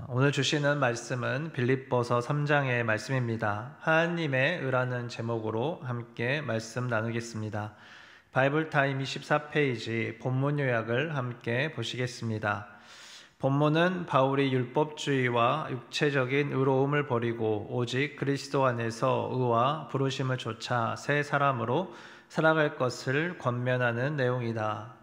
오늘 주시는 말씀은 빌립보서 3장의 말씀입니다. 하나님의 의라는 제목으로 함께 말씀 나누겠습니다. 바이블타임 24페이지 본문 요약을 함께 보시겠습니다. 본문은 바울이 율법주의와 육체적인 의로움을 버리고 오직 그리스도 안에서 의와 부르심을 좇아 새 사람으로 살아갈 것을 권면하는 내용이다.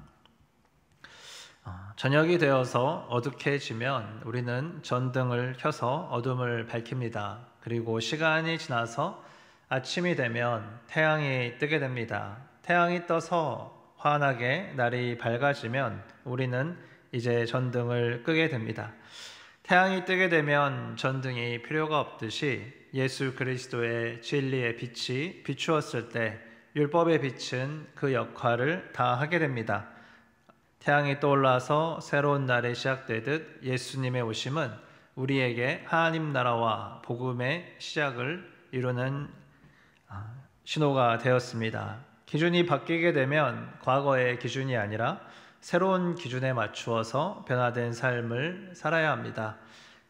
저녁이 되어서 어둑해지면 우리는 전등을 켜서 어둠을 밝힙니다. 그리고 시간이 지나서 아침이 되면 태양이 뜨게 됩니다. 태양이 떠서 환하게 날이 밝아지면 우리는 이제 전등을 끄게 됩니다. 태양이 뜨게 되면 전등이 필요가 없듯이 예수 그리스도의 진리의 빛이 비추었을 때 율법의 빛은 그 역할을 다 하게 됩니다. 태양이 떠올라서 새로운 날이 시작되듯 예수님의 오심은 우리에게 하나님 나라와 복음의 시작을 이루는 신호가 되었습니다. 기준이 바뀌게 되면 과거의 기준이 아니라 새로운 기준에 맞추어서 변화된 삶을 살아야 합니다.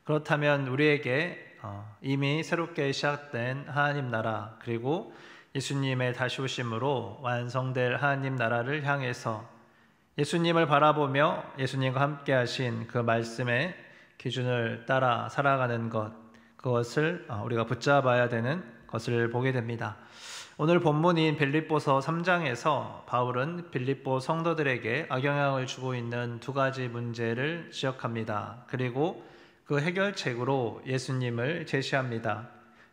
그렇다면 우리에게 이미 새롭게 시작된 하나님 나라 그리고 예수님의 다시 오심으로 완성될 하나님 나라를 향해서 예수님을 바라보며 예수님과 함께 하신 그 말씀의 기준을 따라 살아가는 것, 그것을 우리가 붙잡아야 되는 것을 보게 됩니다. 오늘 본문인 빌립보서 3장에서 바울은 빌립보 성도들에게 악영향을 주고 있는 두 가지 문제를 지적합니다. 그리고 그 해결책으로 예수님을 제시합니다.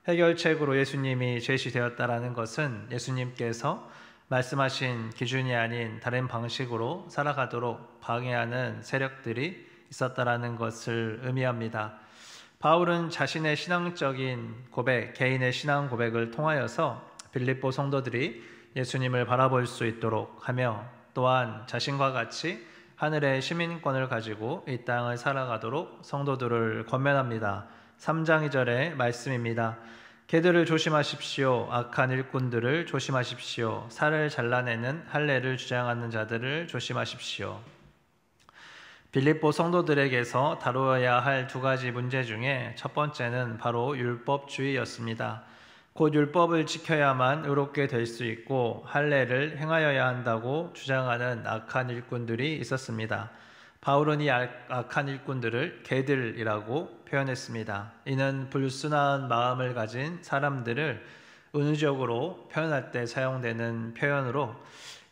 해결책으로 예수님이 제시되었다라는 것은 예수님께서 말씀하신 기준이 아닌 다른 방식으로 살아가도록 방해하는 세력들이 있었다라는 것을 의미합니다. 바울은 자신의 신앙적인 고백, 개인의 신앙 고백을 통하여서 빌립보 성도들이 예수님을 바라볼 수 있도록 하며 또한 자신과 같이 하늘의 시민권을 가지고 이 땅을 살아가도록 성도들을 권면합니다. 3장 2절의 말씀입니다. 개들을 조심하십시오. 악한 일꾼들을 조심하십시오. 살을 잘라내는 할례를 주장하는 자들을 조심하십시오. 빌립보 성도들에게서 다루어야 할 두 가지 문제 중에 첫 번째는 바로 율법주의였습니다. 곧 율법을 지켜야만 의롭게 될 수 있고 할례를 행하여야 한다고 주장하는 악한 일꾼들이 있었습니다. 바울은 이 악한 일꾼들을 개들이라고 표현했습니다. 이는 불순한 마음을 가진 사람들을 은유적으로 표현할 때 사용되는 표현으로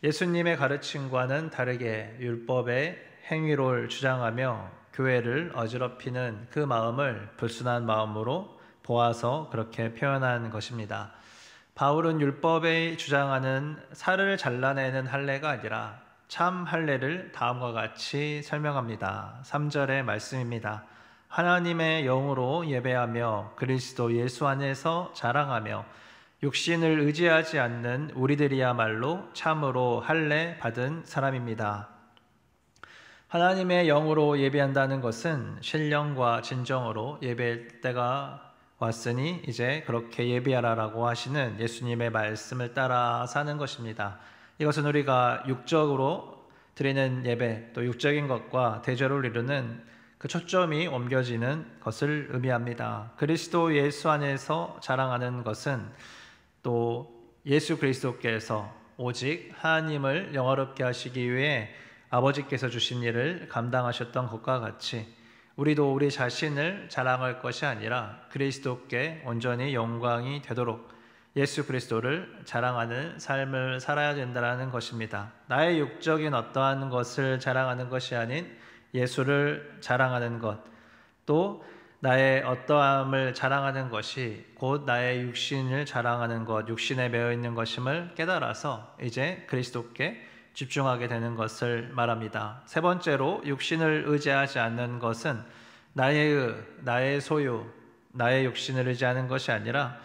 예수님의 가르침과는 다르게 율법의 행위를 주장하며 교회를 어지럽히는 그 마음을 불순한 마음으로 보아서 그렇게 표현한 것입니다. 바울은 율법에 주장하는 살을 잘라내는 할례가 아니라 참 할례를 다음과 같이 설명합니다. 3절의 말씀입니다. 하나님의 영으로 예배하며 그리스도 예수 안에서 자랑하며 육신을 의지하지 않는 우리들이야말로 참으로 할례 받은 사람입니다. 하나님의 영으로 예배한다는 것은 신령과 진정으로 예배할 때가 왔으니 이제 그렇게 예배하라라고 하시는 예수님의 말씀을 따라 사는 것입니다. 이것은 우리가 육적으로 드리는 예배, 또 육적인 것과 대조를 이루는 그 초점이 옮겨지는 것을 의미합니다. 그리스도 예수 안에서 자랑하는 것은 또 예수 그리스도께서 오직 하나님을 영화롭게 하시기 위해 아버지께서 주신 일을 감당하셨던 것과 같이 우리도 우리 자신을 자랑할 것이 아니라 그리스도께 온전히 영광이 되도록 예수 그리스도를 자랑하는 삶을 살아야 된다는 것입니다. 나의 육적인 어떠한 것을 자랑하는 것이 아닌 예수를 자랑하는 것, 또 나의 어떠함을 자랑하는 것이 곧 나의 육신을 자랑하는 것, 육신에 매여 있는 것임을 깨달아서 이제 그리스도께 집중하게 되는 것을 말합니다. 세 번째로 육신을 의지하지 않는 것은 나의 소유, 나의 육신을 의지하는 것이 아니라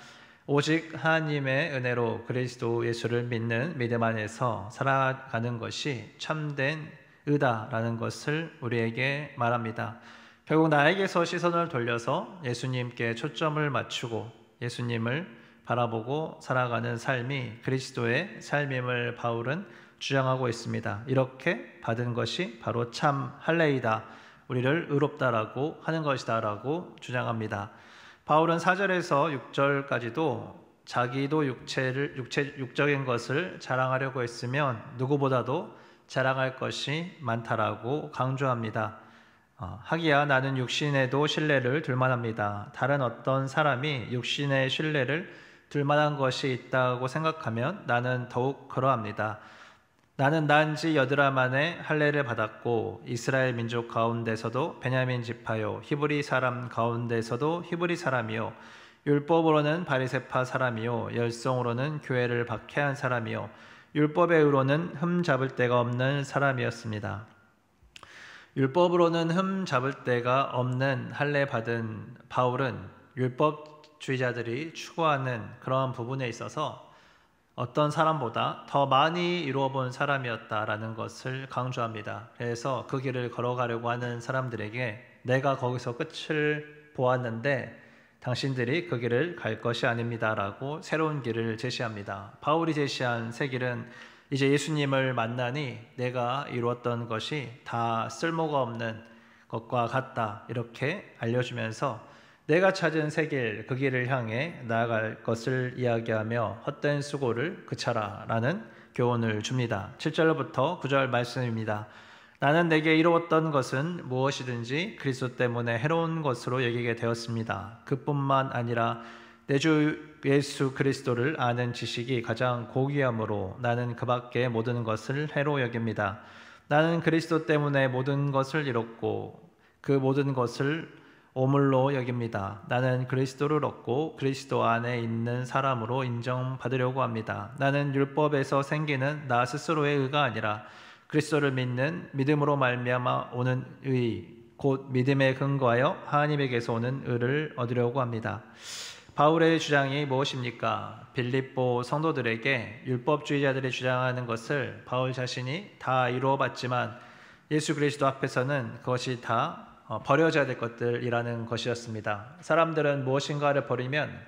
오직 하나님의 은혜로 그리스도 예수를 믿는 믿음 안에서 살아가는 것이 참된 의다라는 것을 우리에게 말합니다. 결국 나에게서 시선을 돌려서 예수님께 초점을 맞추고 예수님을 바라보고 살아가는 삶이 그리스도의 삶임을 바울은 주장하고 있습니다. 이렇게 받은 것이 바로 참 할례이다. 우리를 의롭다라고 하는 것이다라고 주장합니다. 바울은 4절에서 6절까지도 자기도 육적인 것을 자랑하려고 했으면 누구보다도 자랑할 것이 많다라고 강조합니다. 하기야 나는 육신에도 신뢰를 둘 만합니다. 다른 어떤 사람이 육신의 신뢰를 둘 만한 것이 있다고 생각하면 나는 더욱 그러합니다. 나는 난 지 여드라 만에 할례를 받았고 이스라엘 민족 가운데서도 베냐민 지파요 히브리 사람 가운데서도 히브리 사람이요 율법으로는 바리새파 사람이요 열성으로는 교회를 박해한 사람이요 율법의 의로는 흠 잡을 데가 없는 사람이었습니다. 율법으로는 흠 잡을 데가 없는 할례 받은 바울은 율법주의자들이 추구하는 그러한 부분에 있어서 어떤 사람보다 더 많이 이루어 본 사람이었다라는 것을 강조합니다. 그래서 그 길을 걸어가려고 하는 사람들에게 내가 거기서 끝을 보았는데 당신들이 그 길을 갈 것이 아닙니다라고 새로운 길을 제시합니다. 바울이 제시한 새 길은 이제 예수님을 만나니 내가 이루었던 것이 다 쓸모가 없는 것과 같다 이렇게 알려주면서 내가 찾은 새 길, 그 길을 향해 나아갈 것을 이야기하며 헛된 수고를 그쳐라 라는 교훈을 줍니다. 7절부터 9절 말씀입니다. 나는 내게 이루었던 것은 무엇이든지 그리스도 때문에 해로운 것으로 여기게 되었습니다. 그뿐만 아니라 내 주 예수 그리스도를 아는 지식이 가장 고귀함으로 나는 그 밖의 모든 것을 해로 여깁니다. 나는 그리스도 때문에 모든 것을 잃었고 그 모든 것을 오물로 여깁니다. 나는 그리스도를 얻고 그리스도 안에 있는 사람으로 인정받으려고 합니다. 나는 율법에서 생기는 나 스스로의 의가 아니라 그리스도를 믿는 믿음으로 말미암아 오는 의, 곧 믿음에 근거하여 하나님에게서 오는 의를 얻으려고 합니다. 바울의 주장이 무엇입니까? 빌립보 성도들에게 율법주의자들이 주장하는 것을 바울 자신이 다 이루어봤지만 예수 그리스도 앞에서는 그것이 다 버려져야 될 것들이라는 것이었습니다. 사람들은 무엇인가를 버리면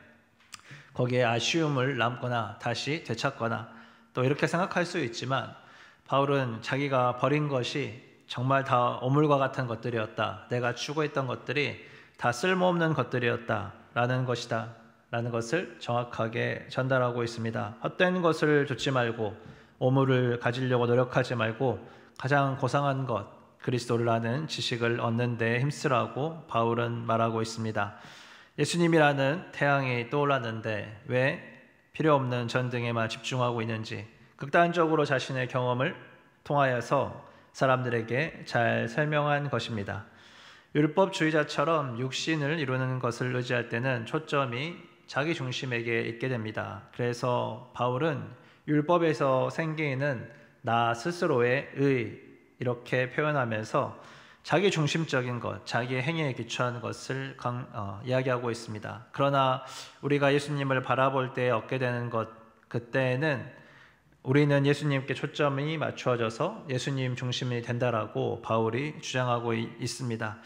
거기에 아쉬움을 남거나 다시 되찾거나 또 이렇게 생각할 수 있지만 바울은 자기가 버린 것이 정말 다 오물과 같은 것들이었다. 내가 추구했던 것들이 다 쓸모없는 것들이었다라는 것이다. 라는 것을 정확하게 전달하고 있습니다. 헛된 것을 좇지 말고 오물을 가지려고 노력하지 말고 가장 고상한 것, 그리스도를 아는 지식을 얻는 데 힘쓰라고 바울은 말하고 있습니다. 예수님이라는 태양이 떠올랐는데 왜 필요 없는 전등에만 집중하고 있는지 극단적으로 자신의 경험을 통하여서 사람들에게 잘 설명한 것입니다. 율법주의자처럼 육신을 이루는 것을 의지할 때는 초점이 자기 중심에게 있게 됩니다. 그래서 바울은 율법에서 생기는 나 스스로의 의 이렇게 표현하면서 자기 중심적인 것, 자기의 행위에 기초한 것을 이야기하고 있습니다. 그러나 우리가 예수님을 바라볼 때 얻게 되는 것, 그때는 우리는 예수님께 초점이 맞추어져서 예수님 중심이 된다라고 바울이 주장하고 있습니다.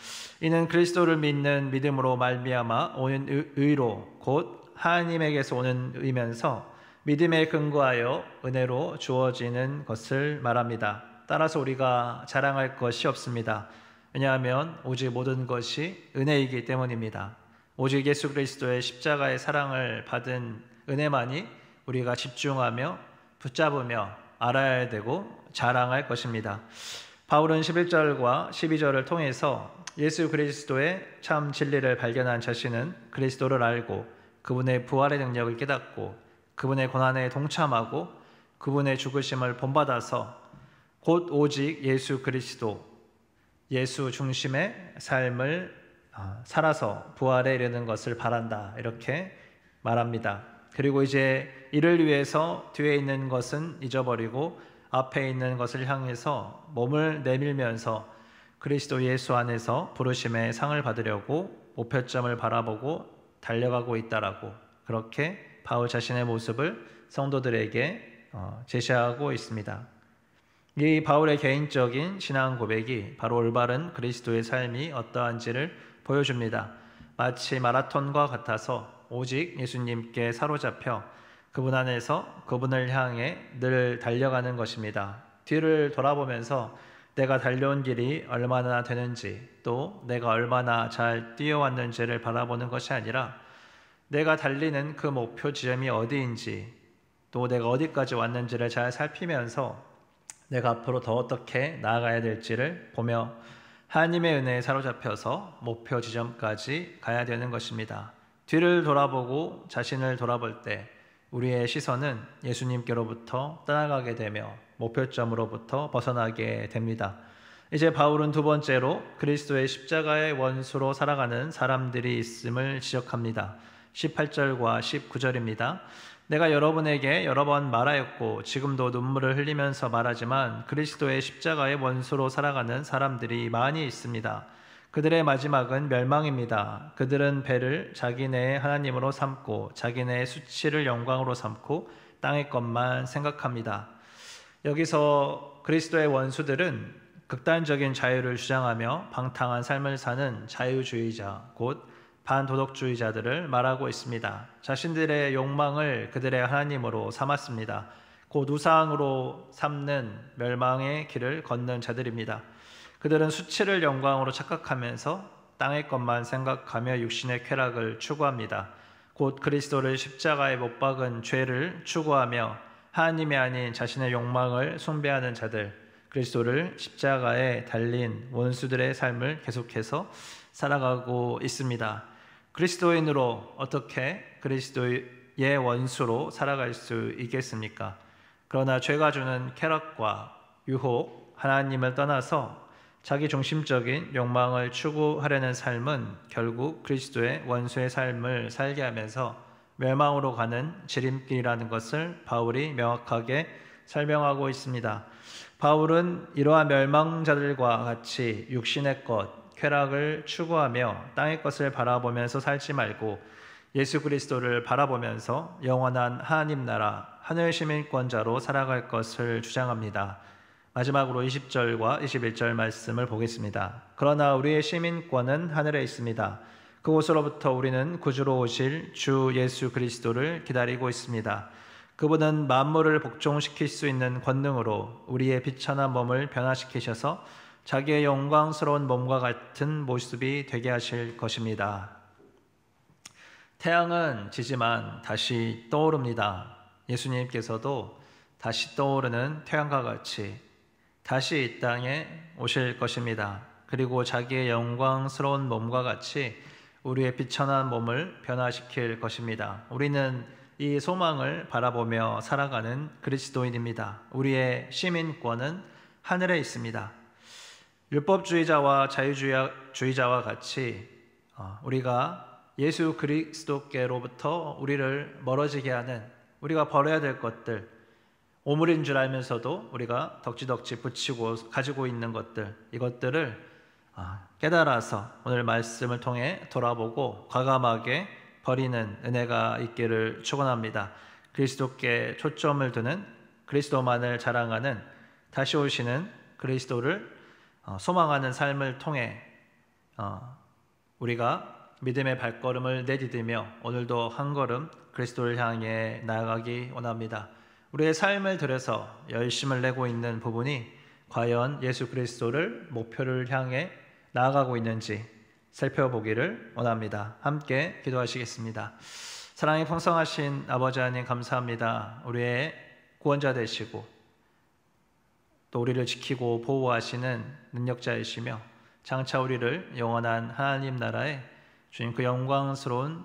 이는 그리스도를 믿는 믿음으로 말미암아 오는 의로 곧 하나님에게서 오는 의면서 믿음에 근거하여 은혜로 주어지는 것을 말합니다. 따라서 우리가 자랑할 것이 없습니다. 왜냐하면 오직 모든 것이 은혜이기 때문입니다. 오직 예수 그리스도의 십자가의 사랑을 받은 은혜만이 우리가 집중하며 붙잡으며 알아야 되고 자랑할 것입니다. 바울은 11절과 12절을 통해서 예수 그리스도의 참 진리를 발견한 자신은 그리스도를 알고 그분의 부활의 능력을 깨닫고 그분의 고난에 동참하고 그분의 죽으심을 본받아서 곧 오직 예수 그리스도, 예수 중심의 삶을 살아서 부활에 이르는 것을 바란다 이렇게 말합니다. 그리고 이제 이를 위해서 뒤에 있는 것은 잊어버리고 앞에 있는 것을 향해서 몸을 내밀면서 그리스도 예수 안에서 부르심의 상을 받으려고 목표점을 바라보고 달려가고 있다라고 그렇게 바울 자신의 모습을 성도들에게 제시하고 있습니다. 이 바울의 개인적인 신앙 고백이 바로 올바른 그리스도의 삶이 어떠한지를 보여줍니다. 마치 마라톤과 같아서 오직 예수님께 사로잡혀 그분 안에서 그분을 향해 늘 달려가는 것입니다. 뒤를 돌아보면서 내가 달려온 길이 얼마나 되는지, 또 내가 얼마나 잘 뛰어왔는지를 바라보는 것이 아니라 내가 달리는 그 목표 지점이 어디인지, 또 내가 어디까지 왔는지를 잘 살피면서 내가 앞으로 더 어떻게 나아가야 될지를 보며 하나님의 은혜에 사로잡혀서 목표 지점까지 가야 되는 것입니다. 뒤를 돌아보고 자신을 돌아볼 때 우리의 시선은 예수님께로부터 떠나가게 되며 목표점으로부터 벗어나게 됩니다. 이제 바울은 두 번째로 그리스도의 십자가의 원수로 살아가는 사람들이 있음을 지적합니다. 18절과 19절입니다. 내가 여러분에게 여러 번 말하였고 지금도 눈물을 흘리면서 말하지만 그리스도의 십자가의 원수로 살아가는 사람들이 많이 있습니다. 그들의 마지막은 멸망입니다. 그들은 배를 자기네의 하나님으로 삼고 자기네의 수치를 영광으로 삼고 땅의 것만 생각합니다. 여기서 그리스도의 원수들은 극단적인 자유를 주장하며 방탕한 삶을 사는 자유주의자, 곧 반도덕주의자들을 말하고 있습니다. 자신들의 욕망을 그들의 하나님으로 삼았습니다. 곧 우상으로 삼는 멸망의 길을 걷는 자들입니다. 그들은 수치를 영광으로 착각하면서 땅의 것만 생각하며 육신의 쾌락을 추구합니다. 곧 그리스도를 십자가에 못 박은 죄를 추구하며 하나님이 아닌 자신의 욕망을 숭배하는 자들, 그리스도를 십자가에 달린 원수들의 삶을 계속해서 살아가고 있습니다. 그리스도인으로 어떻게 그리스도의 원수로 살아갈 수 있겠습니까? 그러나 죄가 주는 쾌락과 유혹, 하나님을 떠나서 자기 중심적인 욕망을 추구하려는 삶은 결국 그리스도의 원수의 삶을 살게 하면서 멸망으로 가는 지름길이라는 것을 바울이 명확하게 설명하고 있습니다. 바울은 이러한 멸망자들과 같이 육신의 것, 쾌락을 추구하며 땅의 것을 바라보면서 살지 말고 예수 그리스도를 바라보면서 영원한 하나님 나라, 하늘 시민권자로 살아갈 것을 주장합니다. 마지막으로 20절과 21절 말씀을 보겠습니다. 그러나 우리의 시민권은 하늘에 있습니다. 그곳으로부터 우리는 구주로 오실 주 예수 그리스도를 기다리고 있습니다. 그분은 만물을 복종시킬 수 있는 권능으로 우리의 비천한 몸을 변화시키셔서 자기의 영광스러운 몸과 같은 모습이 되게 하실 것입니다. 태양은 지지만 다시 떠오릅니다. 예수님께서도 다시 떠오르는 태양과 같이 다시 이 땅에 오실 것입니다. 그리고 자기의 영광스러운 몸과 같이 우리의 비천한 몸을 변화시킬 것입니다. 우리는 이 소망을 바라보며 살아가는 그리스도인입니다. 우리의 시민권은 하늘에 있습니다. 율법주의자와 자유주의자와 같이 우리가 예수 그리스도께로부터 우리를 멀어지게 하는, 우리가 버려야 될 것들, 오물인 줄 알면서도 우리가 덕지덕지 붙이고 가지고 있는 것들, 이것들을 깨달아서 오늘 말씀을 통해 돌아보고 과감하게 버리는 은혜가 있기를 축원합니다. 그리스도께 초점을 두는, 그리스도만을 자랑하는, 다시 오시는 그리스도를 소망하는 삶을 통해 우리가 믿음의 발걸음을 내디디며 오늘도 한 걸음 그리스도를 향해 나아가기 원합니다. 우리의 삶을 들여서 열심을 내고 있는 부분이 과연 예수 그리스도를 목표를 향해 나아가고 있는지 살펴보기를 원합니다. 함께 기도하시겠습니다. 사랑이 풍성하신 아버지 하나님 감사합니다. 우리의 구원자 되시고 또 우리를 지키고 보호하시는 능력자이시며 장차 우리를 영원한 하나님 나라에 주님 그 영광스러운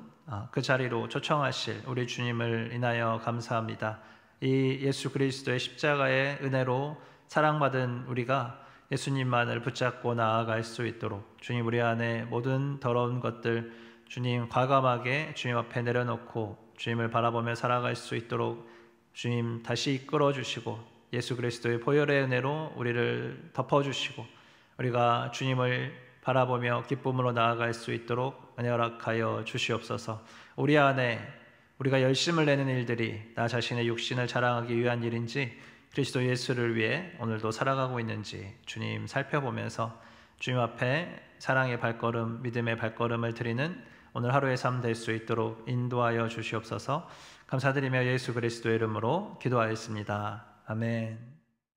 그 자리로 초청하실 우리 주님을 인하여 감사합니다. 이 예수 그리스도의 십자가의 은혜로 사랑받은 우리가 예수님만을 붙잡고 나아갈 수 있도록 주님 우리 안에 모든 더러운 것들 주님 과감하게 주님 앞에 내려놓고 주님을 바라보며 살아갈 수 있도록 주님 다시 이끌어 주시고 예수 그리스도의 보혈의 은혜로 우리를 덮어주시고 우리가 주님을 바라보며 기쁨으로 나아갈 수 있도록 은혜 허락하여 주시옵소서. 우리 안에 우리가 열심을 내는 일들이 나 자신의 육신을 자랑하기 위한 일인지 그리스도 예수를 위해 오늘도 살아가고 있는지 주님 살펴보면서 주님 앞에 사랑의 발걸음, 믿음의 발걸음을 드리는 오늘 하루의 삶 될 수 있도록 인도하여 주시옵소서. 감사드리며 예수 그리스도의 이름으로 기도하였습니다. 아멘.